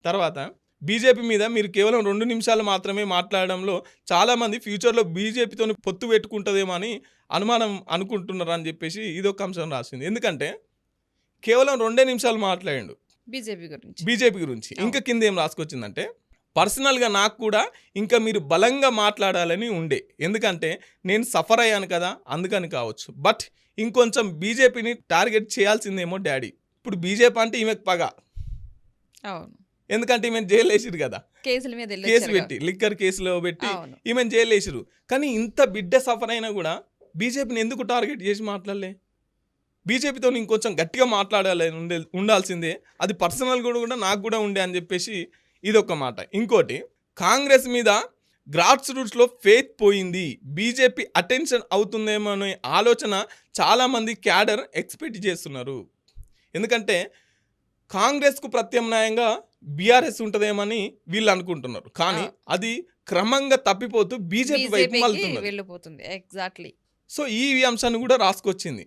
తర్వాత బీజేపీ మీద మీరు కేవలం 2 నిమిషాలు మాత్రమే మాట్లాడడంలో చాలామంది ఫ్యూచర్‌లో బీజేపీతోని పొత్తు పెట్టుకుంటదేమో అని అనుమానం అనుకుంటున్నారని చెప్పేసి ఇదొక అంశం రాసింది. ఎందుకంటే కేవలం 2 నిమిషాలు మాట్లాడిండు బీజేపీ గురించి. ఇంకా కింద ఏం రాసుకొచ్చిందంటే పర్సనల్‌గా నాకు కూడా ఇంకా మీరు బలంగా మాట్లాడాలని ఉండే. ఎందుకంటే నేను సఫర్ అయ్యాను కదా అందుకని కావచ్చు. బట్ ఇంకొంచెం బీజేపీని టార్గెట్ చేయాల్సిందేమో డాడీ. ఇప్పుడు బీజేపీ అంటే ఈమెకు పగ. అవును. ఎందుకంటే ఈమెను జైలేసిరు కదా. కేసుల మీద కేసు పెట్టి లిక్కర్ కేసులో పెట్టి ఈమెను జైలేసిరు. కానీ ఇంత బిడ్డ సఫర్ అయినా కూడా బీజేపీని ఎందుకు టార్గెట్ చేసి మాట్లాడలే? బీజేపీతో ఇంకొంచెం గట్టిగా మాట్లాడాలని ఉండాల్సిందే. అది పర్సనల్ కూడా నాకు కూడా ఉండే అని చెప్పేసి ఇదొక మాట. ఇంకోటి కాంగ్రెస్ మీద గ్రాస్ రూట్స్లో ఫెయిత్ పోయింది, బీజేపీ అటెన్షన్ అవుతుందేమో అనే ఆలోచన చాలామంది క్యాడర్ ఎక్స్పెక్ట్ చేస్తున్నారు. ఎందుకంటే కాంగ్రెస్కు ప్రత్యామ్నాయంగా బీఆర్ఎస్ ఉంటుందేమని వీళ్ళు అనుకుంటున్నారు. కానీ అది క్రమంగా తప్పిపోతూ బీజేపీ వైపు మళ్లుతున్నది. వెళ్ళిపోతుంది. ఎగ్జాక్ట్లీ. సో ఈ అంశాన్ని కూడా రాసుకొచ్చింది.